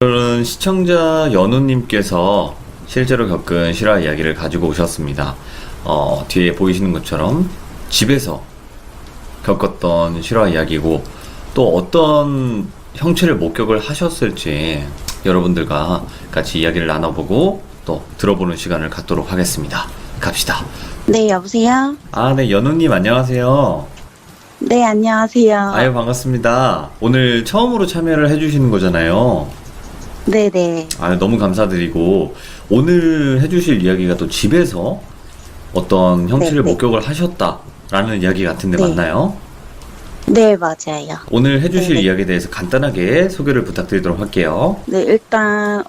오늘은 시청자 연우님께서 실제로 겪은 실화 이야기를 가지고 오셨습니다. 뒤에 보이시는 것처럼 집에서 겪었던 실화 이야기고, 또 어떤 형체를 목격을 하셨을지 여러분들과 같이 이야기를 나눠보고 또 들어보는 시간을 갖도록 하겠습니다. 갑시다. 네, 여보세요? 네, 연우님 안녕하세요. 네, 안녕하세요. 아유, 반갑습니다. 오늘 처음으로 참여를 해주시는 거잖아요. 네네. 너무 감사드리고, 오늘 해주실 이야기가 또 집에서 어떤 형체를 네. 목격을 하셨다라는 이야기 같은데 네. 맞나요? 네, 맞아요. 오늘 해주실 네네. 이야기에 대해서 간단하게 소개를 부탁드리도록 할게요. 네, 일단,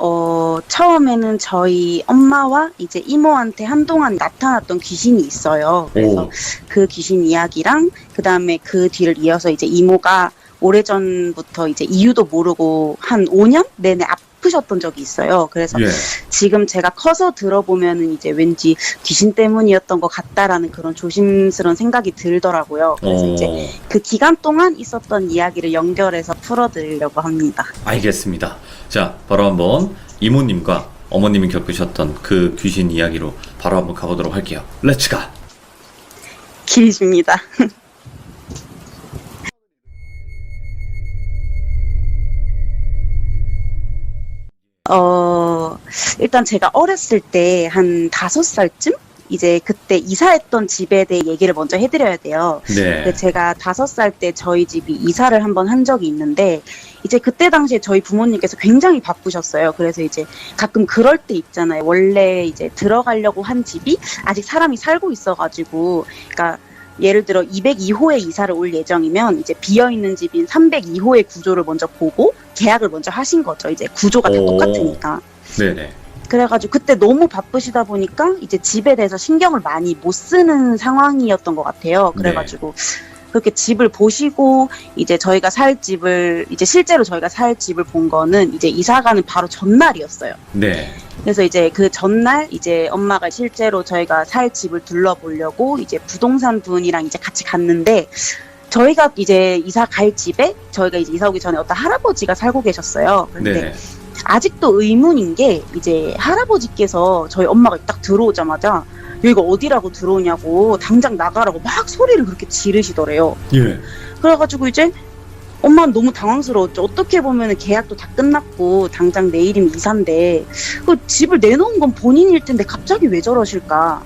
처음에는 저희 엄마와 이제 이모한테 한동안 나타났던 귀신이 있어요. 그래서 오. 그 귀신 이야기랑, 그 다음에 그 뒤를 이어서 이제 이모가 오래전부터 이제 이유도 모르고 한 5년 내내 아프셨던 적이 있어요. 그래서 예. 지금 제가 커서 들어보면은 이제 왠지 귀신 때문이었던 것 같다라는 그런 조심스러운 생각이 들더라고요. 그래서 이제 그 기간 동안 있었던 이야기를 연결해서 풀어드리려고 합니다. 알겠습니다. 자, 바로 한번 이모님과 어머님이 겪으셨던 그 귀신 이야기로 바로 한번 가보도록 할게요. 렛츠가! 길입니다. 일단 제가 어렸을 때 한 5살쯤? 이제 그때 이사했던 집에 대해 얘기를 먼저 해드려야 돼요. 네. 제가 5살 때 저희 집이 이사를 한번 한 적이 있는데, 이제 그때 당시에 저희 부모님께서 굉장히 바쁘셨어요. 그래서 이제 가끔 그럴 때 있잖아요. 원래 이제 들어가려고 한 집이 아직 사람이 살고 있어가지고, 그러니까 예를 들어 202호에 이사를 올 예정이면 이제 비어있는 집인 302호의 구조를 먼저 보고 계약을 먼저 하신 거죠. 이제 구조가 다 똑같으니까. 네네. 그래가지고 그때 너무 바쁘시다 보니까 이제 집에 대해서 신경을 많이 못 쓰는 상황이었던 것 같아요. 그래가지고 그렇게 집을 보시고 이제 저희가 살 집을, 이제 실제로 저희가 살 집을 본 거는 이제 이사가는 바로 전날이었어요. 네. 그래서 이제 그 전날 이제 엄마가 실제로 저희가 살 집을 둘러보려고 이제 부동산 분이랑 이제 같이 갔는데, 저희가 이제 이사 갈 집에 저희가 이제 이사 오기 전에 어떤 할아버지가 살고 계셨어요. 근데 네. 아직도 의문인 게, 이제 할아버지께서 저희 엄마가 딱 들어오자마자 여기가 어디라고 들어오냐고 당장 나가라고 막 소리를 그렇게 지르시더래요. 예. 그래가지고 이제 엄마는 너무 당황스러웠죠. 어떻게 보면은 계약도 다 끝났고 당장 내일이면 이사인데 그 집을 내놓은 건 본인일 텐데 갑자기 왜 저러실까.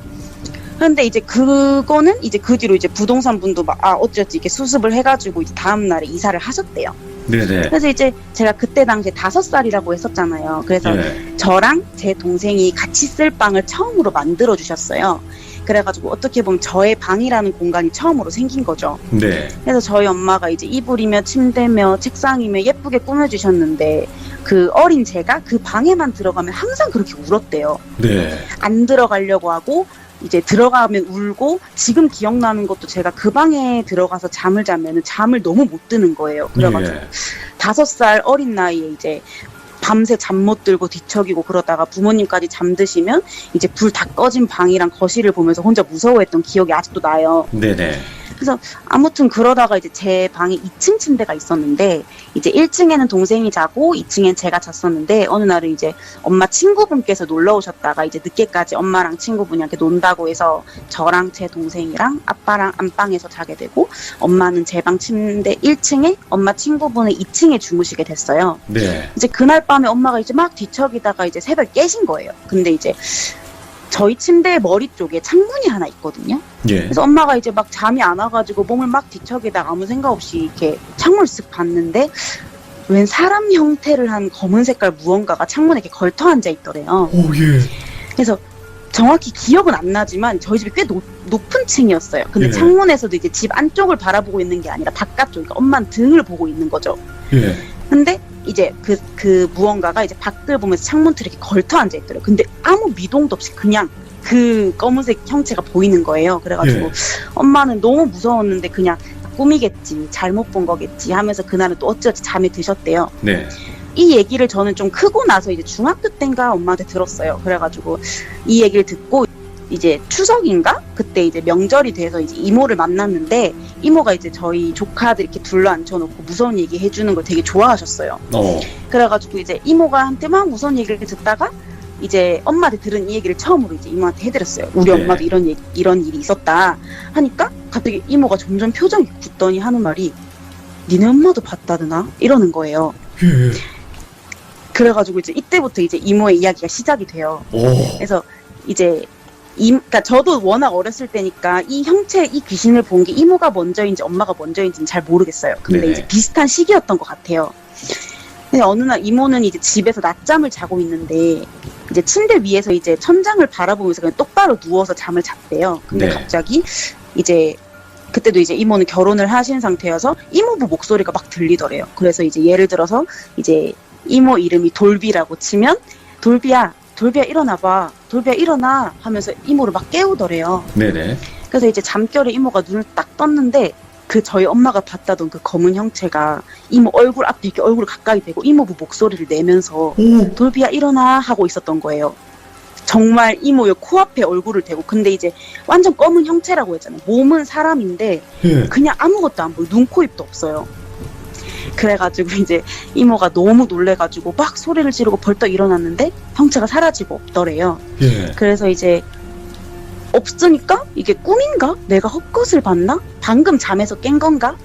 근데 이제 그거는 이제 그 뒤로 이제 부동산 분도 막 어찌어찌 이렇게 수습을 해가지고 이제 다음 날에 이사를 하셨대요. 네네. 그래서 이제 제가 그때 당시에 5살이라고 했었잖아요. 그래서 저랑 제 동생이 같이 쓸 방을 처음으로 만들어 주셨어요. 그래가지고 어떻게 보면 저의 방이라는 공간이 처음으로 생긴 거죠. 네. 그래서 저희 엄마가 이제 이불이며 침대며 책상이며 예쁘게 꾸며주셨는데, 그 어린 제가 그 방에만 들어가면 항상 그렇게 울었대요. 네. 안 들어가려고 하고 이제 들어가면 울고, 지금 기억나는 것도 제가 그 방에 들어가서 잠을 자면은 잠을 너무 못 드는 거예요. 그래가지고 5살 어린 나이에 이제 밤새 잠 못 들고 뒤척이고 그러다가 부모님까지 잠드시면 이제 불 다 꺼진 방이랑 거실을 보면서 혼자 무서워했던 기억이 아직도 나요. 네네. 그래서 아무튼 그러다가 이제 제 방에 2층 침대가 있었는데, 이제 1층에는 동생이 자고 2층엔 제가 잤었는데, 어느 날은 이제 엄마 친구분께서 놀러 오셨다가 이제 늦게까지 엄마랑 친구분이 이렇게 논다고 해서 저랑 제 동생이랑 아빠랑 안방에서 자게 되고, 엄마는 제 방 침대 1층에, 엄마 친구분은 2층에 주무시게 됐어요. 네. 이제 그날 밤에 엄마가 이제 막 뒤척이다가 이제 새벽 깨신 거예요. 근데 이제 저희 침대 머리 쪽에 창문이 하나 있거든요. 예. 그래서 엄마가 이제 막 잠이 안 와가지고 몸을 막 뒤척이다가 아무 생각 없이 이렇게 창문을 쓱 봤는데, 웬 사람 형태를 한 검은 색깔 무언가가 창문에 이렇게 걸터 앉아 있더래요. 오, 예. 그래서 정확히 기억은 안 나지만 저희 집이 꽤 높은 층이었어요. 근데 창문에서도 이제 집 안쪽을 바라보고 있는 게 아니라 바깥쪽, 그러니까 엄마는 등을 보고 있는 거죠. 예. 근데 이제 그 무언가가 이제 밖을 보면서 창문 틀에 이렇게 걸터 앉아 있더래요. 근데 아무 미동도 없이 그냥 그 검은색 형체가 보이는 거예요. 그래가지고 엄마는 너무 무서웠는데 그냥 꿈이겠지, 잘못 본 거겠지 하면서 그날은 또 어찌어찌 잠에 드셨대요. 네. 이 얘기를 저는 좀 크고 나서 이제 중학교 때인가 엄마한테 들었어요. 그래가지고 이 얘기를 듣고 이제 추석인가? 그때 이제 명절이 돼서 이제 이모를 만났는데 이모가 이제 저희 조카들 이렇게 둘러 앉혀놓고 무서운 얘기 해주는 걸 되게 좋아하셨어요. 그래가지고 이제 이모가 한테 막 무서운 얘기를 듣다가 이제 엄마한테 들은 이 얘기를 처음으로 이제 이모한테 해드렸어요. 우리 네. 엄마도 이런 일이 있었다 하니까 갑자기 이모가 점점 표정이 굳더니 하는 말이 니네 엄마도 봤다드나? 이러는 거예요. 예. 그래가지고 이제 이때부터 이제 이모의 이야기가 시작이 돼요. 오. 그래서 이제 그러니까 저도 워낙 어렸을 때니까 이 형체, 이 귀신을 본 게 이모가 먼저인지 엄마가 먼저인지는 잘 모르겠어요. 근데 네네. 이제 비슷한 시기였던 것 같아요. 근데 어느 날 이모는 이제 집에서 낮잠을 자고 있는데 이제 침대 위에서 이제 천장을 바라보면서 그냥 똑바로 누워서 잠을 잤대요. 근데 네. 갑자기 이제 그때도 이제 이모는 결혼을 하신 상태여서 이모부 목소리가 막 들리더래요. 그래서 이제 예를 들어서 이제 이모 이름이 돌비라고 치면 돌비야 일어나봐. 돌비야 일어나 하면서 이모를 막 깨우더래요. 네네. 그래서 이제 잠결에 이모가 눈을 딱 떴는데 그 저희 엄마가 봤다던 그 검은 형체가 이모 얼굴 앞에 이렇게 얼굴을 가까이 대고 이모부 목소리를 내면서 오. 돌비야 일어나 하고 있었던 거예요. 정말 이모의 코앞에 얼굴을 대고 근데 이제 완전 검은 형체라고 했잖아요. 몸은 사람인데 예. 그냥 아무것도 안 보여. 눈, 코, 입도 없어요. 그래가지고 이제 이모가 너무 놀래가지고 막 소리를 지르고 벌떡 일어났는데 형체가 사라지고 없더래요. 예. 그래서 이제 없으니까 이게 꿈인가? 내가 헛것을 봤나? 방금 잠에서 깬 건가?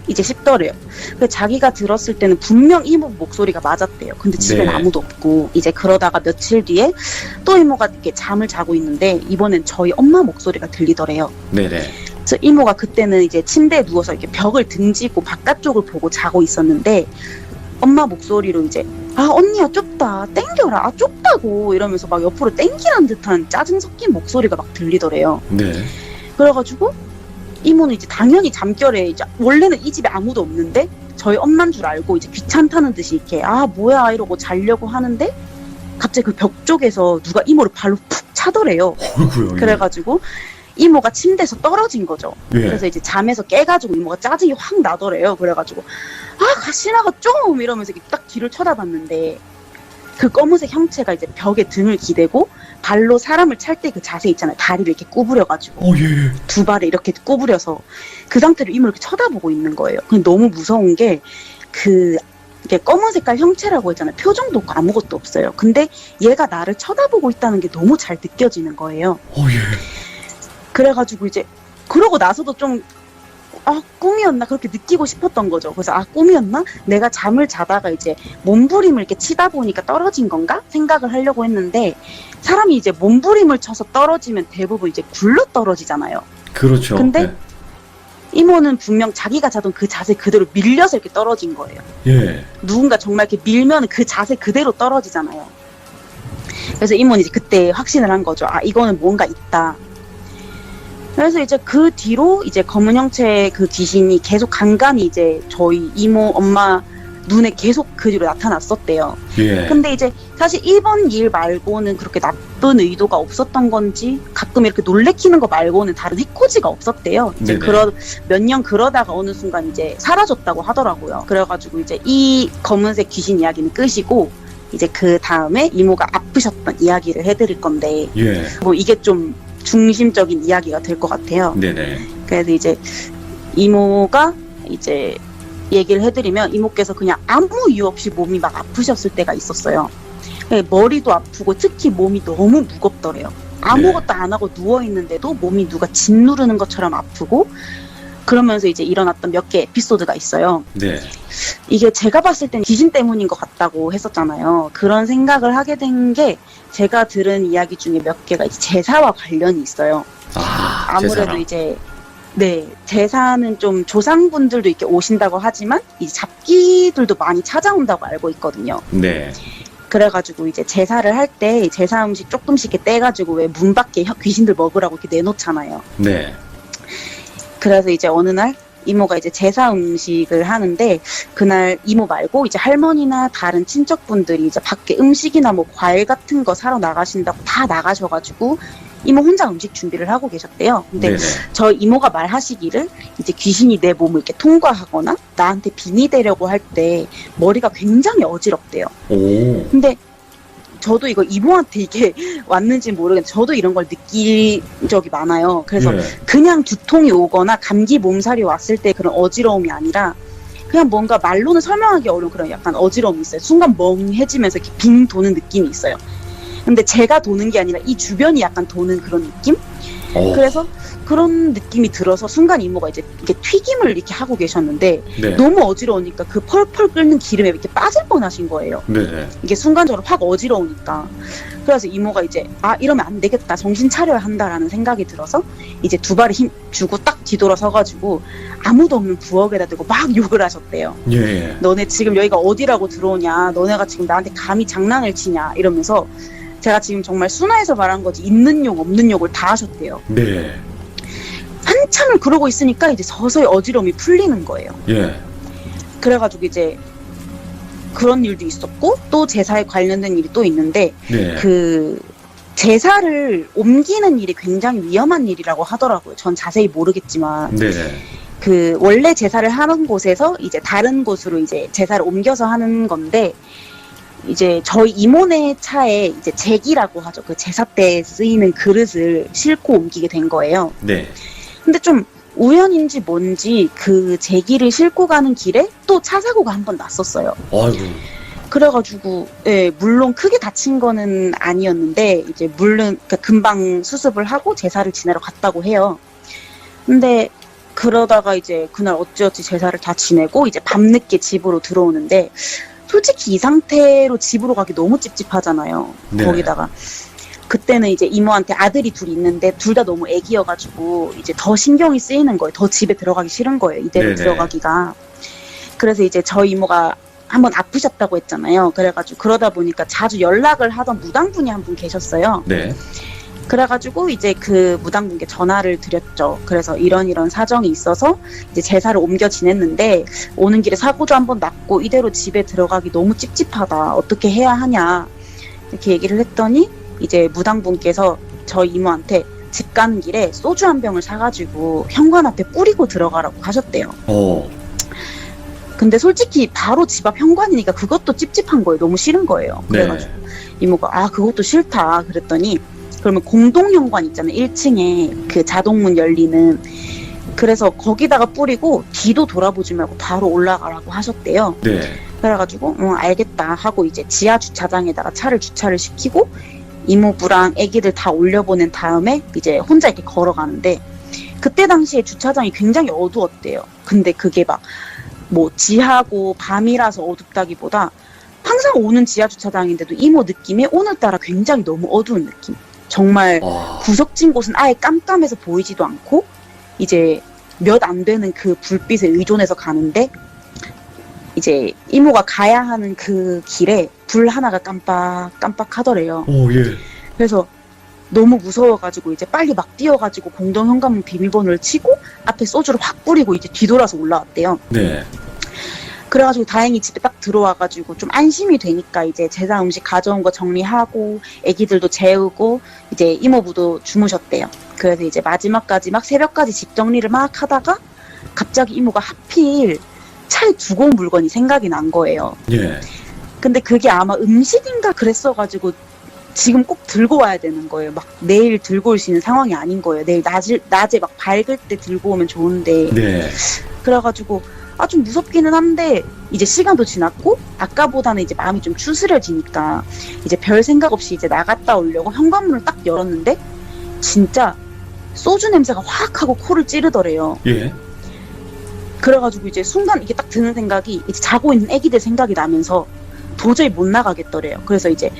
이제 싶더래요. 근데 자기가 들었을 때는 분명 이모 목소리가 맞았대요. 근데 집엔 네. 아무도 없고 이제 그러다가 며칠 뒤에 또 이모가 이렇게 잠을 자고 있는데 이번엔 저희 엄마 목소리가 들리더래요. 네네. 그래서 이모가 그때는 이제 침대에 누워서 이렇게 벽을 등지고 바깥쪽을 보고 자고 있었는데 엄마 목소리로 이제 아 언니야 좁다 땡겨라 아 좁다고 이러면서 막 옆으로 땡기란 듯한 짜증 섞인 목소리가 막 들리더래요. 네. 그래가지고 이모는 이제 당연히 잠결에 이제 원래는 이 집에 아무도 없는데 저희 엄마인 줄 알고 이제 귀찮다는 듯이 이렇게 아 뭐야 이러고 자려고 하는데 갑자기 그 벽 쪽에서 누가 이모를 발로 푹 차더래요. 어이구요. 그래가지고 이모가 침대에서 떨어진 거죠. 예. 그래서 이제 잠에서 깨가지고 이모가 짜증이 확 나더래요. 그래가지고 아 가시나가 좀 이러면서 이렇게 딱 뒤를 쳐다봤는데 그 검은색 형체가 이제 벽에 등을 기대고 발로 사람을 찰 때 그 자세 있잖아요. 다리를 이렇게 구부려가지고 예. 두 발을 이렇게 구부려서 그 상태로 이모를 이렇게 쳐다보고 있는 거예요. 근데 너무 무서운 게 이게 검은 색깔 형체라고 했잖아요. 표정도 없고 아무것도 없어요. 근데 얘가 나를 쳐다보고 있다는 게 너무 잘 느껴지는 거예요. 예. 그래가지고 이제 그러고 나서도 좀 꿈이었나 그렇게 느끼고 싶었던 거죠. 그래서 꿈이었나? 내가 잠을 자다가 이제 몸부림을 이렇게 치다 보니까 떨어진 건가? 생각을 하려고 했는데 사람이 이제 몸부림을 쳐서 떨어지면 대부분 이제 굴러 떨어지잖아요. 그렇죠. 근데 네. 이모는 분명 자기가 자던 그 자세 그대로 밀려서 이렇게 떨어진 거예요. 예. 누군가 정말 이렇게 밀면 그 자세 그대로 떨어지잖아요. 그래서 이모는 이제 그때 확신을 한 거죠. 아 이거는 뭔가 있다. 그래서 이제 그 뒤로 이제 검은 형체의 그 귀신이 계속 간간히 이제 저희 이모, 엄마 눈에 계속 그 뒤로 나타났었대요. 예. 근데 이제 사실 이번 일 말고는 그렇게 나쁜 의도가 없었던 건지 가끔 이렇게 놀래키는 거 말고는 다른 해코지가 없었대요. 이제 네네. 몇 년 그러다가 어느 순간 이제 사라졌다고 하더라고요. 그래가지고 이제 이 검은색 귀신 이야기는 끝이고 이제 그 다음에 이모가 아프셨던 이야기를 해드릴 건데 예. 뭐 이게 좀 중심적인 이야기가 될 것 같아요. 네네. 그래서 이제 이모가 이제 얘기를 해드리면 이모께서 그냥 아무 이유 없이 몸이 막 아프셨을 때가 있었어요. 머리도 아프고 특히 몸이 너무 무겁더래요. 아무것도 안 하고 누워있는데도 몸이 누가 짓누르는 것처럼 아프고 그러면서 이제 일어났던 몇 개 에피소드가 있어요. 네. 이게 제가 봤을 땐 귀신 때문인 것 같다고 했었잖아요. 그런 생각을 하게 된 게 제가 들은 이야기 중에 몇 개가 이제 제사와 관련이 있어요. 아무래도 제사랑. 이제 네 제사는 좀 조상분들도 이렇게 오신다고 하지만 이제 잡기들도 많이 찾아온다고 알고 있거든요. 네. 그래가지고 이제 제사를 할 때 제사 음식 조금씩 이렇게 떼가지고 왜 문 밖에 귀신들 먹으라고 이렇게 내놓잖아요. 네. 그래서 이제 어느 날 이모가 이제 제사 음식을 하는데 그날 이모 말고 이제 할머니나 다른 친척분들이 이제 밖에 음식이나 뭐 과일 같은 거 사러 나가신다고 다 나가셔가지고 이모 혼자 음식 준비를 하고 계셨대요. 근데 네네. 저 이모가 말하시기를 이제 귀신이 내 몸을 이렇게 통과하거나 나한테 빙의 되려고 할 때 머리가 굉장히 어지럽대요. 오. 근데 저도 이거 이모한테 이게 왔는지 모르겠는데 저도 이런 걸 느낀 적이 많아요. 그래서 예. 그냥 두통이 오거나 감기 몸살이 왔을 때 그런 어지러움이 아니라 그냥 뭔가 말로는 설명하기 어려운 그런 약간 어지러움이 있어요. 순간 멍해지면서 이렇게 빙 도는 느낌이 있어요. 근데 제가 도는 게 아니라 이 주변이 약간 도는 그런 느낌? 그래서 그런 느낌이 들어서 순간 이모가 이제 이게 튀김을 이렇게 하고 계셨는데 네. 너무 어지러우니까 그 펄펄 끓는 기름에 이렇게 빠질 뻔하신 거예요. 네. 이게 순간적으로 확 어지러우니까. 그래서 이모가 이제 이러면 안 되겠다, 정신 차려야 한다라는 생각이 들어서 이제 두 발에 힘 주고 딱 뒤돌아 서가지고 아무도 없는 부엌에다 대고 막 욕을 하셨대요. 예. 너네 지금 여기가 어디라고 들어오냐, 너네가 지금 나한테 감히 장난을 치냐 이러면서 제가 지금 정말 순화해서 말한 거지 있는 욕 없는 욕을 다 하셨대요. 네. 한참을 그러고 있으니까 이제 서서히 어지러움이 풀리는 거예요. 예. 그래가지고 이제 그런 일도 있었고 또 제사에 관련된 일이 또 있는데 네. 그 제사를 옮기는 일이 굉장히 위험한 일이라고 하더라고요. 전 자세히 모르겠지만 네. 그 원래 제사를 하는 곳에서 이제 다른 곳으로 이제 제사를 옮겨서 하는 건데 이제 저희 이모네 차에 이제 제기라고 하죠. 그 제사 때 쓰이는 그릇을 싣고 옮기게 된 거예요. 네. 근데 좀 우연인지 뭔지 그 제기를 싣고 가는 길에 또 차 사고가 한 번 났었어요. 아이고. 그래가지고 예, 물론 크게 다친 거는 아니었는데 이제 물론 그러니까 금방 수습을 하고 제사를 지내러 갔다고 해요. 근데 그러다가 이제 그날 어찌어찌 제사를 다 지내고 이제 밤늦게 집으로 들어오는데 솔직히 이 상태로 집으로 가기 너무 찝찝하잖아요. 네. 거기다가 그때는 이제 이모한테 아들이 둘 있는데 둘 다 너무 애기여가지고 이제 더 신경이 쓰이는 거예요. 더 집에 들어가기 싫은 거예요. 이대로 네네. 들어가기가. 그래서 이제 저희 이모가 한번 아프셨다고 했잖아요. 그래가지고 그러다 보니까 자주 연락을 하던 무당분이 한 분 계셨어요. 네. 그래가지고 이제 그 무당분께 전화를 드렸죠. 그래서 이런 사정이 있어서 이제 제사를 옮겨 지냈는데 오는 길에 사고도 한번 났고 이대로 집에 들어가기 너무 찝찝하다. 어떻게 해야 하냐 이렇게 얘기를 했더니 이제 무당분께서 저희 이모한테 집 가는 길에 소주 한 병을 사가지고 현관 앞에 뿌리고 들어가라고 하셨대요. 근데 솔직히 바로 집 앞 현관이니까 그것도 찝찝한 거예요. 너무 싫은 거예요. 그래가지고 이모가 그것도 싫다 그랬더니 그러면 공동 현관 있잖아요. 1층에 그 자동문 열리는. 그래서 거기다가 뿌리고 뒤도 돌아보지 말고 바로 올라가라고 하셨대요. 네. 그래가지고 알겠다 하고 이제 지하 주차장에다가 차를 주차를 시키고 이모부랑 애기들 다 올려보낸 다음에 이제 혼자 이렇게 걸어가는데 그때 당시에 주차장이 굉장히 어두웠대요. 근데 그게 막 뭐 지하고 밤이라서 어둡다기보다 항상 오는 지하 주차장인데도 이모 느낌이 오늘따라 굉장히 너무 어두운 느낌. 정말 구석진 곳은 아예 깜깜해서 보이지도 않고 이제 몇 안 되는 그 불빛에 의존해서 가는데 이제 이모가 가야 하는 그 길에 불 하나가 깜빡깜빡하더래요. 예. 그래서 너무 무서워가지고 이제 빨리 막 뛰어가지고 공동 현관문 비밀번호를 치고 앞에 소주를 확 뿌리고 이제 뒤돌아서 올라왔대요. 네. 그래가지고 다행히 집에 딱 들어와가지고 좀 안심이 되니까 이제 제사 음식 가져온 거 정리하고 애기들도 재우고 이제 이모부도 주무셨대요. 그래서 이제 마지막까지 막 새벽까지 집 정리를 막 하다가 갑자기 이모가 하필 차에 두고 온 물건이 생각이 난 거예요. 예. 근데 그게 아마 음식인가 그랬어가지고 지금 꼭 들고 와야 되는 거예요. 막 내일 들고 올 수 있는 상황이 아닌 거예요. 내일 낮에 막 밝을 때 들고 오면 좋은데. 네. 그래가지고 좀 무섭기는 한데 이제 시간도 지났고 아까보다는 이제 마음이 좀 추스려지니까 이제 별 생각 없이 이제 나갔다 오려고 현관문을 딱 열었는데 진짜 소주 냄새가 확 하고 코를 찌르더래요. 예. 그래가지고 이제 순간 이게 딱 드는 생각이 이제 자고 있는 애기들 생각이 나면서 도저히 못 나가겠더래요. 그래서 이제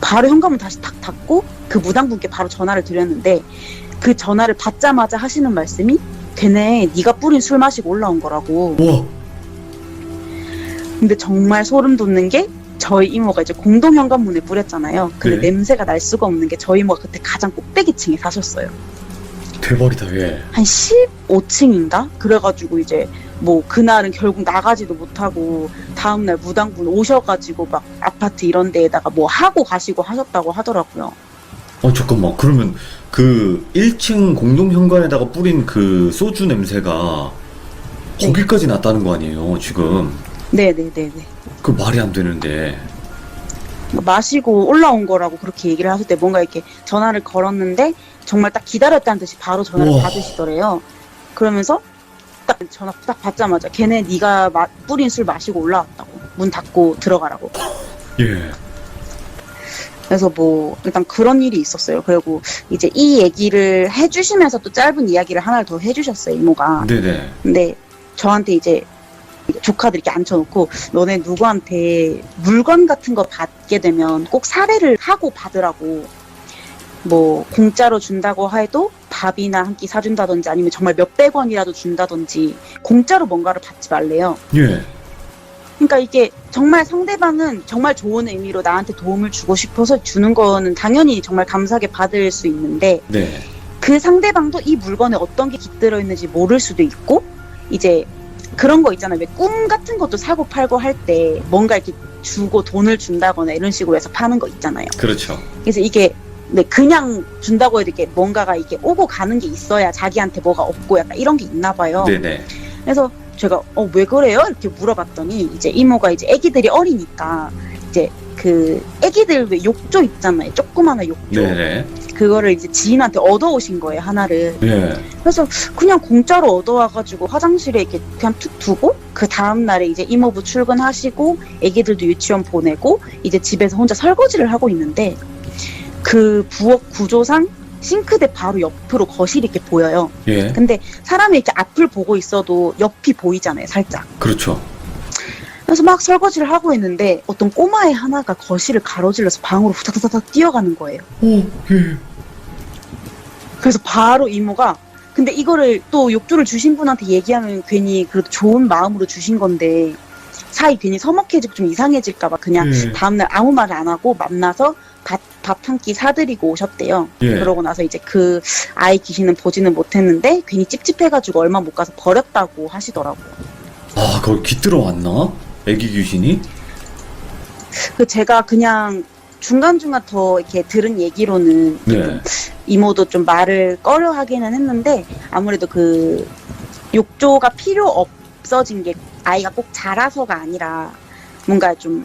바로 현관문 다시 탁 닫고 그 무당분께 바로 전화를 드렸는데 그 전화를 받자마자 하시는 말씀이 걔네 네가 뿌린 술 마시고 올라온 거라고. 우와. 근데 정말 소름 돋는 게 저희 이모가 이제 공동 현관문에 뿌렸잖아요. 근데 네. 냄새가 날 수가 없는 게 저희 이모가 그때 가장 꼭대기층에 사셨어요. 대박이다. 예. 한 15층인가? 그래가지고 이제 뭐 그날은 결국 나가지도 못하고 다음날 무당분 오셔가지고 막 아파트 이런 데에다가 뭐 하고 가시고 하셨다고 하더라고요. 잠깐만. 그러면 그 1층 공동 현관에다가 뿌린 그 소주 냄새가 네. 거기까지 났다는 거 아니에요, 지금? 네네네네. 그 말이 안 되는데. 마시고 올라온 거라고 그렇게 얘기를 하실 때 뭔가 이렇게 전화를 걸었는데 정말 딱 기다렸다는 듯이 바로 전화를 우와. 받으시더래요. 그러면서 딱 전화 딱 받자마자 걔네 네가 뿌린 술 마시고 올라왔다고 문 닫고 들어가라고. 예. 그래서 뭐 일단 그런 일이 있었어요. 그리고 이제 이 얘기를 해주시면서 또 짧은 이야기를 하나를 더 해주셨어요, 이모가. 네네. 근데 저한테 이제 조카들 이렇게 앉혀놓고 너네 누구한테 물건 같은 거 받게 되면 꼭 사례를 하고 받으라고. 뭐 공짜로 준다고 해도 밥이나 한 끼 사준다든지 아니면 정말 몇백 원이라도 준다든지 공짜로 뭔가를 받지 말래요. 예. 그러니까 이게 정말 상대방은 정말 좋은 의미로 나한테 도움을 주고 싶어서 주는 거는 당연히 정말 감사하게 받을 수 있는데 네. 그 상대방도 이 물건에 어떤 게 깃들어 있는지 모를 수도 있고 이제 그런 거 있잖아요. 왜 꿈 같은 것도 사고 팔고 할 때 뭔가 이렇게 주고 돈을 준다거나 이런 식으로 해서 파는 거 있잖아요. 그렇죠. 그래서 이게 네, 그냥 준다고 해도 이게 뭔가가 이렇게 오고 가는 게 있어야 자기한테 뭐가 없고 약간 이런 게 있나 봐요. 네네. 그래서 제가 왜 그래요? 이렇게 물어봤더니 이제 이모가 이제 애기들이 어리니까 이제 그 애기들 왜 욕조 있잖아요. 조그마한 욕조. 네네. 그거를 이제 지인한테 얻어오신 거예요, 하나를. 예. 그래서 그냥 공짜로 얻어와가지고 화장실에 이렇게 그냥 툭 두고 그 다음날에 이제 이모부 출근하시고 애기들도 유치원 보내고 이제 집에서 혼자 설거지를 하고 있는데 그 부엌 구조상 싱크대 바로 옆으로 거실이 이렇게 보여요. 예. 근데 사람이 이렇게 앞을 보고 있어도 옆이 보이잖아요, 살짝. 그렇죠. 그래서 막 설거지를 하고 있는데 어떤 꼬마애 하나가 거실을 가로질러서 방으로 후다다닥 뛰어가는 거예요. 오, 예. 그래서 바로 이모가 근데 이거를 또 욕조를 주신 분한테 얘기하면 괜히 그래도 좋은 마음으로 주신 건데 사이 괜히 서먹해지고 좀 이상해질까봐 그냥 예. 다음날 아무 말 안 하고 만나서 밥 한 끼 사드리고 오셨대요. 예. 그러고 나서 이제 그 아이 귀신은 보지는 못했는데 괜히 찝찝해가지고 얼마 못 가서 버렸다고 하시더라고요. 아, 거기 깃들어 왔나? 애기 귀신이? 그 제가 그냥 중간중간 더 이렇게 들은 얘기로는 네. 이모도 좀 말을 꺼려 하기는 했는데 아무래도 그 욕조가 필요 없어진 게 아이가 꼭 자라서가 아니라 뭔가 좀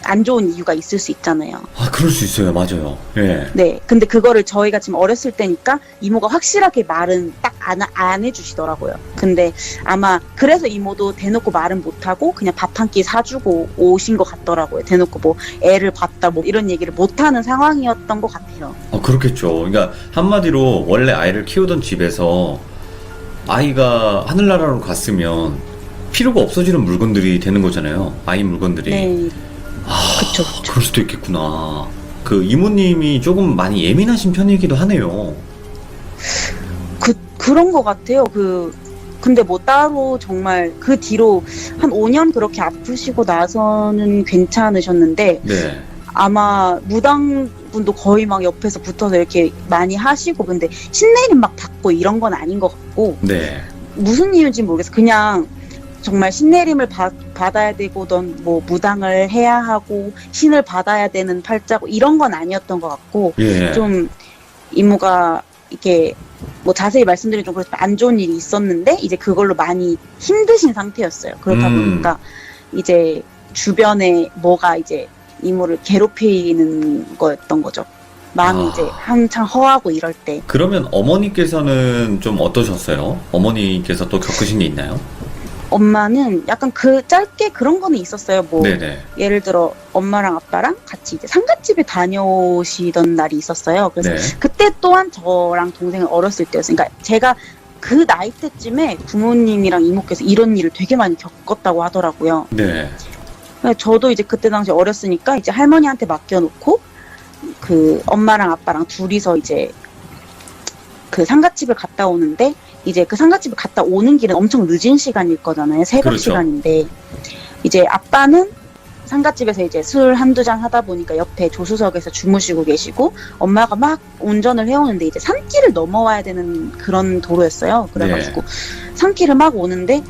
안 좋은 이유가 있을 수 있잖아요. 아, 그럴 수 있어요. 맞아요. 예. 네. 근데 그거를 저희가 지금 어렸을 때니까 이모가 확실하게 말은 딱 안 해주시더라고요. 근데 아마 그래서 이모도 대놓고 말은 못하고 그냥 밥 한 끼 사주고 오신 것 같더라고요. 대놓고 뭐 애를 봤다 뭐 이런 얘기를 못하는 상황이었던 것 같아요. 그렇겠죠. 그러니까 한마디로 원래 아이를 키우던 집에서 아이가 하늘나라로 갔으면 필요가 없어지는 물건들이 되는 거잖아요. 아이 물건들이. 네. 아, 그쵸, 그쵸. 그럴 수도 있겠구나. 그 이모님이 조금 많이 예민하신 편이기도 하네요. 그런 것 같아요. 근데 뭐 따로 정말 그 뒤로 한 5년 그렇게 아프시고 나서는 괜찮으셨는데 네. 아마 무당분도 거의 막 옆에서 붙어서 이렇게 많이 하시고 근데 신내림 막 받고 이런 건 아닌 것 같고 네. 무슨 이유인지 모르겠어. 그냥 정말 신내림을 받아야 되고던 뭐 무당을 해야 하고 신을 받아야 되는 팔자고 이런 건 아니었던 것 같고 예. 좀 이모가 이렇게 뭐 자세히 말씀드리면 좀 그렇지만 안 좋은 일이 있었는데 이제 그걸로 많이 힘드신 상태였어요. 그렇다 보니까 이제 주변에 뭐가 이제 이모를 괴롭히는 거였던 거죠. 마음이 이제 한창 허하고 이럴 때. 그러면 어머니께서는 좀 어떠셨어요? 어머니께서 또 겪으신 게 있나요? 엄마는 약간 그 짧게 그런 거는 있었어요. 뭐 네네. 예를 들어 엄마랑 아빠랑 같이 이제 상갓집에 다녀오시던 날이 있었어요. 그래서 네. 그때 또한 저랑 동생은 어렸을 때였어요. 그러니까 제가 그 나이 때쯤에 부모님이랑 이모께서 이런 일을 되게 많이 겪었다고 하더라고요. 네. 저도 이제 그때 당시 어렸으니까 이제 할머니한테 맡겨놓고 그 엄마랑 아빠랑 둘이서 이제 그 상갓집을 갔다 오는데 이제 그 상갓집을 갔다 오는 길은 엄청 늦은 시간일 거잖아요. 새벽 그렇죠. 시간인데 이제 아빠는 상갓집에서 이제 술 한두 잔 하다 보니까 옆에 조수석에서 주무시고 계시고 엄마가 막 운전을 해오는데 이제 산길을 넘어와야 되는 그런 도로였어요. 그래가지고 산길을 막 오는데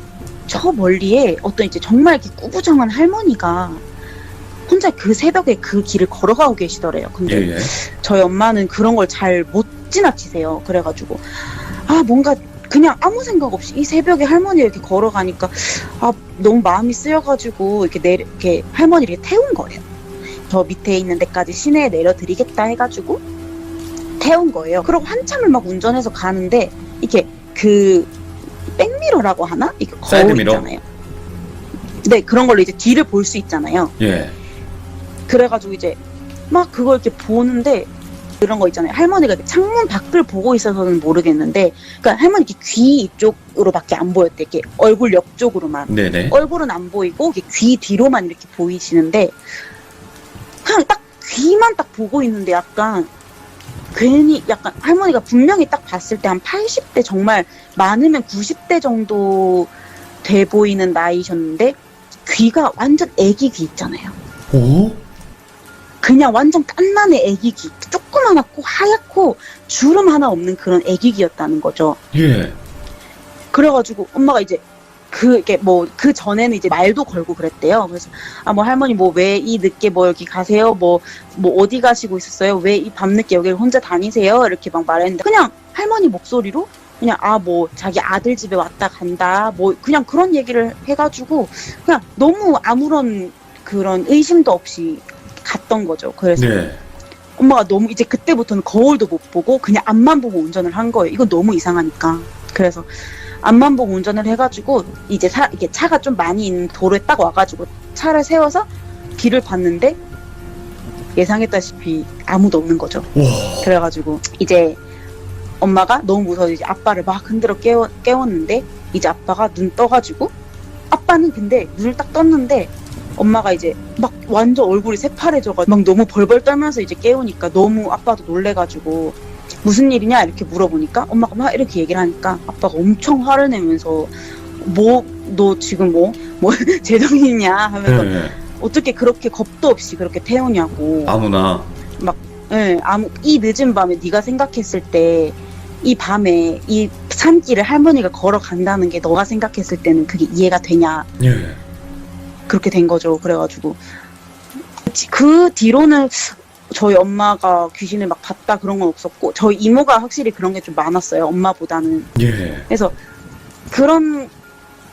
저 멀리에 어떤 이제 정말 이렇게 꾸부정한 할머니가 혼자 그 새벽에 그 길을 걸어가고 계시더래요. 근데 예. 저희 엄마는 그런 걸 잘 못 지나치세요. 그래가지고 뭔가 그냥 아무 생각 없이 이 새벽에 할머니가 이렇게 걸어가니까 너무 마음이 쓰여가지고 이렇게 할머니를 이렇게 태운 거예요. 저 밑에 있는 데까지 시내에 내려드리겠다 해가지고 태운 거예요. 그리고 한참을 막 운전해서 가는데 이게 그 백미러라고 하나? 이게 거울 사이드미러? 있잖아요. 네, 그런 걸로 이제 뒤를 볼 수 있잖아요. 예. 그래가지고 이제 막 그걸 이렇게 보는데 그런 거 있잖아요. 할머니가 이렇게 창문 밖을 보고 있어서는 모르겠는데, 그러니까 할머니 이렇게 귀 이쪽으로밖에 안 보였대. 이렇게 얼굴 옆쪽으로만. 네네. 얼굴은 안 보이고 이렇게 귀 뒤로만 이렇게 보이시는데, 그냥 딱 귀만 딱 보고 있는데 약간 괜히 약간 할머니가 분명히 딱 봤을 때 한 80대, 정말 많으면 90대 정도 돼 보이는 나이셨는데 귀가 완전 애기 귀 있잖아요. 오? 그냥 완전 깐난의 애기 귀, 조그만하고 하얗고 주름 하나 없는 그런 애기 귀였다는 거죠. 예. 그래가지고 엄마가 이제 그게 뭐 그 전에는 이제 말도 걸고 그랬대요. 그래서 아 뭐 할머니 뭐 왜 이 늦게 뭐 여기 가세요? 뭐 어디 가시고 있었어요? 왜 이 밤늦게 여기를 혼자 다니세요? 이렇게 막 말했는데 그냥 할머니 목소리로 그냥 아 뭐 자기 아들 집에 왔다 간다 뭐 그냥 그런 얘기를 해가지고 그냥 너무 아무런 그런 의심도 없이 갔던 거죠. 그래서 네. 엄마가 너무 이제 그때부터는 거울도 못 보고 그냥 앞만 보고 운전을 한 거예요. 이건 너무 이상하니까. 그래서 앞만 보고 운전을 해가지고 이제 이게 차가 좀 많이 있는 도로에 딱 와가지고 차를 세워서 뒤를 봤는데 예상했다시피 아무도 없는 거죠. 와. 그래가지고 이제 엄마가 너무 무서워서 이제 아빠를 막 흔들어 깨웠는데 이제 아빠가 눈 떠가지고 아빠는 근데 눈을 딱 떴는데 엄마가 이제 막 완전 얼굴이 새파래져가지고 막 너무 벌벌 떨면서 이제 깨우니까 너무 아빠도 놀래가지고 무슨 일이냐 이렇게 물어보니까 엄마가 막 이렇게 얘기를 하니까 아빠가 엄청 화를 내면서 뭐 너 지금 뭐 제정신이냐 하면서 네. 어떻게 그렇게 겁도 없이 그렇게 태우냐고. 아무나. 예, 이 늦은 밤에 네가 생각했을 때 이 밤에 이 산길을 할머니가 걸어간다는 게 너가 생각했을 때는 그게 이해가 되냐. 예. 그렇게 된 거죠. 그래가지고 그 뒤로는 저희 엄마가 귀신을 막 봤다 그런 건 없었고 저희 이모가 확실히 그런 게 좀 많았어요. 엄마보다는. 예. 그래서 그런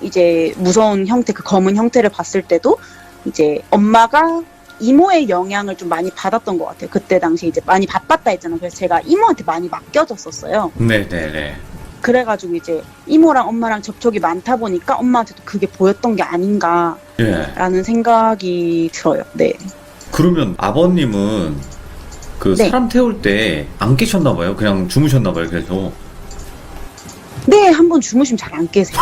이제 무서운 형태, 그 검은 형태를 봤을 때도 이제 엄마가 이모의 영향을 좀 많이 받았던 것 같아요. 그때 당시 이제 많이 바빴다 했잖아요. 그래서 제가 이모한테 많이 맡겨졌었어요. 네네네. 그래가지고 이제 이모랑 엄마랑 접촉이 많다 보니까 엄마한테도 그게 보였던 게 아닌가라는 예. 생각이 들어요. 네. 그러면 아버님은 그 네. 사람 태울 때 안 깨셨나봐요. 그냥 주무셨나봐요. 그래서. 네, 한번 주무시면 잘 안 깨세요.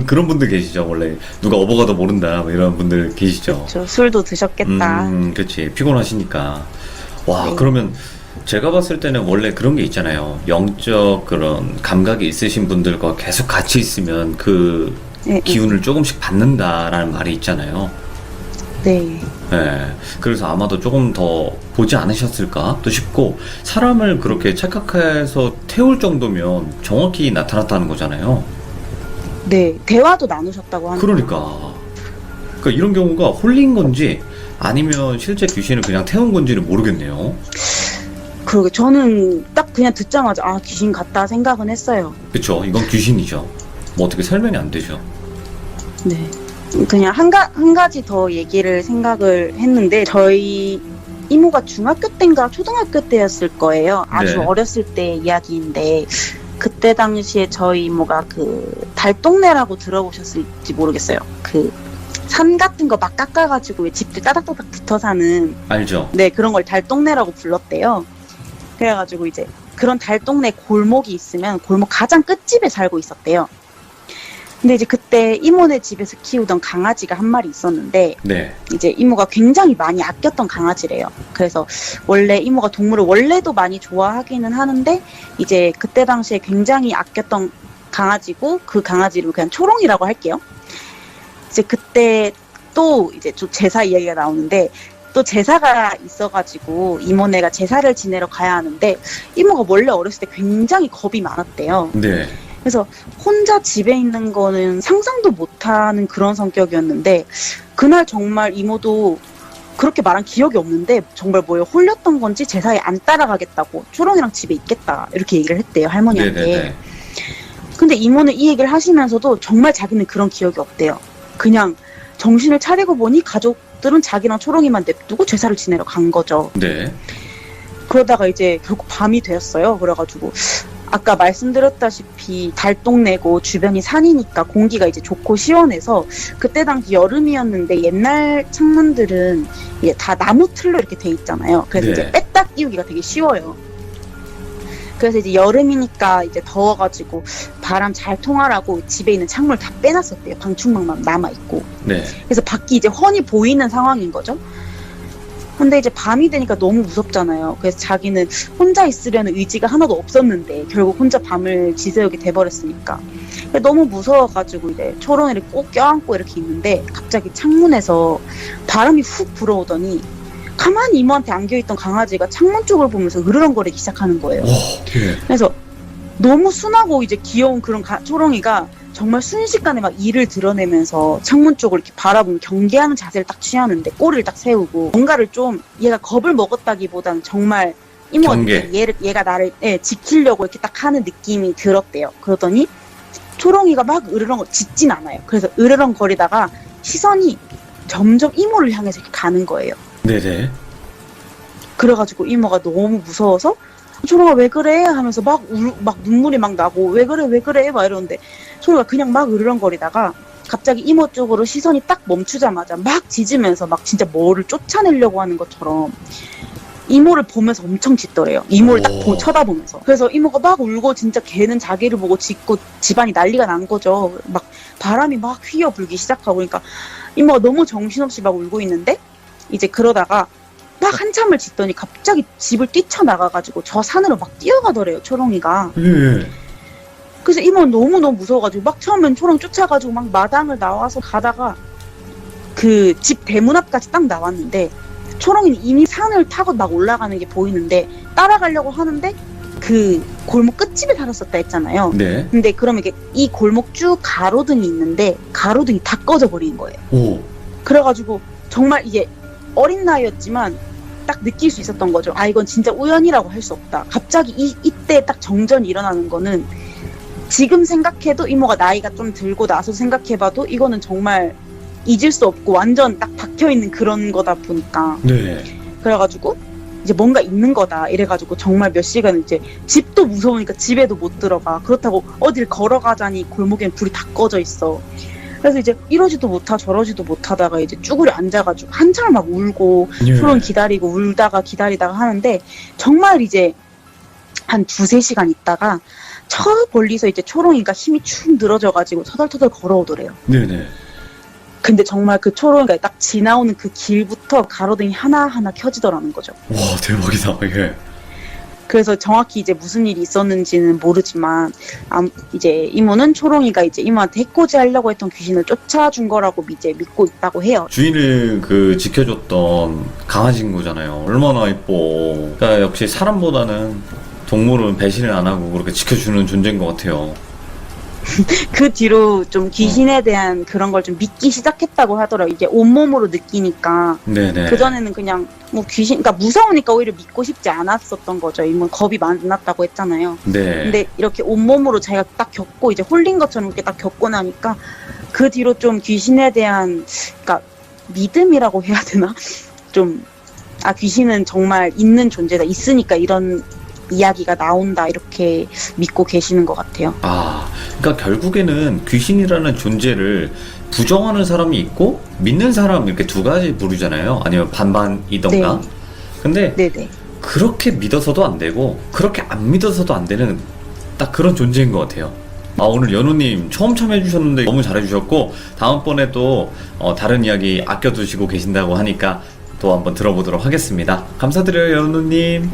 그런 분들 계시죠. 원래 누가 업어가도 모른다. 뭐 이런 분들 계시죠. 저 술도 드셨겠다. 그렇지. 피곤하시니까. 와, 네. 그러면 제가 봤을 때는 원래 그런 게 있잖아요. 영적 그런 감각이 있으신 분들과 계속 같이 있으면 그 네, 기운을 조금씩 받는다라는 말이 있잖아요. 네. 네. 그래서 아마도 조금 더 보지 않으셨을까 또 싶고, 사람을 그렇게 착각해서 태울 정도면 정확히 나타났다는 거잖아요. 네. 대화도 나누셨다고 하는. 그러니까 이런 경우가 홀린 건지 아니면 실제 귀신을 그냥 태운 건지는 모르겠네요. 그러게 저는 딱 그냥 듣자마자 아 귀신 같다 생각은 했어요. 그쵸? 이건 귀신이죠. 뭐 어떻게 설명이 안 되죠. 네. 그냥 한 가지 더 얘기를 생각을 했는데 저희 이모가 중학교 때인가 초등학교 때였을 거예요. 아주 네. 어렸을 때 이야기인데 그때 당시에 저희 이모가 그 달동네라고 들어보셨을지 모르겠어요. 그 산 같은 거 막 깎아가지고 집들 따닥따닥 붙어 사는 알죠? 네 그런 걸 달동네라고 불렀대요. 그래가지고 이제 그런 달동네 골목이 있으면 골목 가장 끝집에 살고 있었대요. 근데 이제 그때 이모네 집에서 키우던 강아지가 한 마리 있었는데 네. 이제 이모가 굉장히 많이 아꼈던 강아지래요. 그래서 원래 이모가 동물을 원래도 많이 좋아하기는 하는데 이제 그때 당시에 굉장히 아꼈던 강아지고 그 강아지 이름을 그냥 초롱이라고 할게요. 이제 그때 또 이제 좀 제사 이야기가 나오는데 또 제사가 있어가지고 이모네가 제사를 지내러 가야 하는데 이모가 원래 어렸을 때 굉장히 겁이 많았대요. 네. 그래서 혼자 집에 있는 거는 상상도 못하는 그런 성격이었는데 그날 정말 이모도 그렇게 말한 기억이 없는데 정말 뭐에 홀렸던 건지 제사에 안 따라가겠다고 초롱이랑 집에 있겠다 이렇게 얘기를 했대요 할머니한테. 네네네. 근데 이모는 이 얘기를 하시면서도 정말 자기는 그런 기억이 없대요. 그냥 정신을 차리고 보니 가족들은 자기랑 초롱이만 냅두고 제사를 지내러 간 거죠. 네. 그러다가 이제 결국 밤이 되었어요. 그래가지고 아까 말씀드렸다시피 달동네고 주변이 산이니까 공기가 이제 좋고 시원해서 그때 당시 여름이었는데 옛날 창문들은 이제 다 나무 틀로 이렇게 돼 있잖아요. 그래서 네. 이제 뺐다 끼우기가 되게 쉬워요. 그래서 이제 여름이니까 이제 더워가지고 바람 잘 통하라고 집에 있는 창문을 다 빼놨었대요. 방충망만 남아있고. 네. 그래서 밖이 이제 훤히 보이는 상황인 거죠. 근데 이제 밤이 되니까 너무 무섭잖아요. 그래서 자기는 혼자 있으려는 의지가 하나도 없었는데 결국 혼자 밤을 지새우게 돼버렸으니까. 너무 무서워가지고 이제 초롱이를 꼭 껴안고 이렇게 있는데 갑자기 창문에서 바람이 훅 불어오더니 가만히 이모한테 안겨있던 강아지가 창문 쪽을 보면서 으르렁거리기 시작하는 거예요. 오, 예. 그래서 너무 순하고 이제 귀여운 그런 초롱이가 정말 순식간에 막 이를 드러내면서 창문 쪽을 이렇게 바라보면 경계하는 자세를 딱 취하는데 꼬리를 딱 세우고 뭔가를 좀 얘가 겁을 먹었다기보다는 정말 이모가 경계. 얘가 나를 지키려고 이렇게 딱 하는 느낌이 들었대요. 그러더니 초롱이가 막 짖진 않아요. 그래서 으르렁거리다가 시선이 점점 이모를 향해서 이렇게 가는 거예요. 네네. 그래가지고 이모가 너무 무서워서 초롱아 왜 그래? 하면서 막 눈물이 막 나고 왜 그래? 막 이러는데 초롱이가 그냥 막 으르렁거리다가 갑자기 이모 쪽으로 시선이 딱 멈추자마자 막 짖으면서 막 진짜 뭐를 쫓아내려고 하는 것처럼 이모를 보면서 엄청 짖더래요. 이모를 딱 쳐다보면서. 그래서 이모가 막 울고 진짜 걔는 자기를 보고 짖고 집안이 난리가 난 거죠. 막 바람이 막 휘어 불기 시작하고 그러니까 이모가 너무 정신없이 막 울고 있는데 이제 그러다가 막 한참을 짖더니 갑자기 집을 뛰쳐나가가지고 저 산으로 막 뛰어가더래요, 초롱이가. 예. 그래서 이모는 너무너무 무서워가지고 막 처음엔 초롱 쫓아가지고 막 마당을 나와서 가다가 그 집 대문 앞까지 딱 나왔는데 초롱이는 이미 산을 타고 막 올라가는 게 보이는데 따라가려고 하는데 그 골목 끝집에 살았었다 했잖아요. 네. 근데 그러면 이게 이 골목 쭉 가로등이 있는데 가로등이 다 꺼져 버린 거예요. 오. 그래가지고 정말 이게 어린 나이였지만 딱 느낄 수 있었던 거죠. 아 이건 진짜 우연이라고 할 수 없다. 갑자기 이때 딱 정전이 일어나는 거는 지금 생각해도 이모가 나이가 좀 들고 나서 생각해봐도 이거는 정말 잊을 수 없고 완전 딱 박혀있는 그런 거다 보니까 네. 그래가지고 이제 뭔가 있는 거다 이래가지고 정말 몇 시간 이제 집도 무서우니까 집에도 못 들어가. 그렇다고 어딜 걸어가자니 골목엔 불이 다 꺼져 있어. 그래서 이제 이러지도 못하 저러지도 못하다가 이제 쭈그려 앉아가지고 한참 막 울고 예. 초롱 기다리고 울다가 기다리다가 하는데 정말 이제 한 2-3시간 있다가 저 멀리서 이제 초롱이가 힘이 축 늘어져가지고 터덜터덜 걸어오더래요. 네네. 근데 정말 그 초롱이가 딱 지나오는 그 길부터 가로등이 하나하나 켜지더라는 거죠. 와, 대박이다. 예. 그래서 정확히 이제 무슨 일이 있었는지는 모르지만 이제 이모는 초롱이가 이제 이모한테 해코지 하려고 했던 귀신을 쫓아준 거라고 이제 믿고 있다고 해요. 주인을 그 지켜줬던 강아지인 거잖아요. 얼마나 이뻐. 그러니까 역시 사람보다는 동물은 배신을 안 하고 그렇게 지켜주는 존재인 것 같아요. 그 뒤로 좀 귀신에 대한 그런 걸 좀 믿기 시작했다고 하더라고요. 이제 온몸으로 느끼니까. 네네. 그전에는 그냥 뭐 귀신, 그러니까 무서우니까 오히려 믿고 싶지 않았었던 거죠. 이모 겁이 많았다고 했잖아요. 네. 근데 이렇게 온몸으로 자기가 딱 겪고 이제 홀린 것처럼 이렇게 딱 겪고 나니까 그 뒤로 좀 귀신에 대한, 그러니까 믿음이라고 해야 되나? 좀, 귀신은 정말 있는 존재다. 있으니까 이런 이야기가 나온다. 이렇게 믿고 계시는 것 같아요. 그러니까 결국에는 귀신이라는 존재를 부정하는 사람이 있고 믿는 사람 이렇게 두 가지 부류잖아요. 아니면 반반이던가. 네. 근데 네네. 그렇게 믿어서도 안 되고 그렇게 안 믿어서도 안 되는 딱 그런 존재인 것 같아요. 오늘 연우님 처음 참여해주셨는데 너무 잘해주셨고 다음번에 또 다른 이야기 아껴두시고 계신다고 하니까 또 한번 들어보도록 하겠습니다. 감사드려요, 연우님.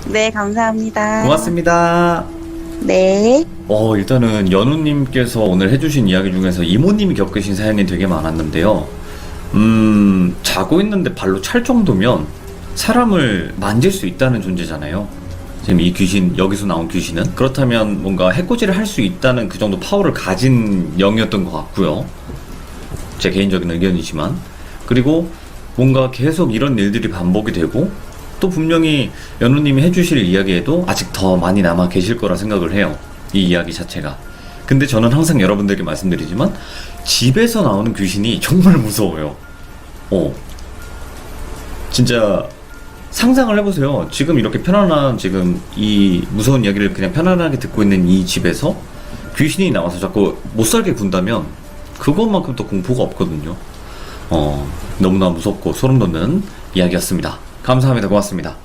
네, 감사합니다. 고맙습니다. 네. 일단은 연우님께서 오늘 해주신 이야기 중에서 이모님이 겪으신 사연이 되게 많았는데요. 자고 있는데 발로 찰 정도면 사람을 만질 수 있다는 존재잖아요. 지금 이 귀신, 여기서 나온 귀신은 그렇다면 뭔가 해코지를 할 수 있다는 그 정도 파워를 가진 영이었던 것 같고요. 제 개인적인 의견이지만. 그리고 뭔가 계속 이런 일들이 반복이 되고 또 분명히 연우님이 해주실 이야기에도 아직 더 많이 남아 계실 거라 생각을 해요. 이 이야기 자체가. 근데 저는 항상 여러분들께 말씀드리지만 집에서 나오는 귀신이 정말 무서워요. 진짜 상상을 해보세요. 지금 이렇게 편안한, 지금 이 무서운 이야기를 그냥 편안하게 듣고 있는 이 집에서 귀신이 나와서 자꾸 못살게 군다면 그것만큼 더 공포가 없거든요. 너무나 무섭고 소름 돋는 이야기였습니다. 감사합니다. 고맙습니다.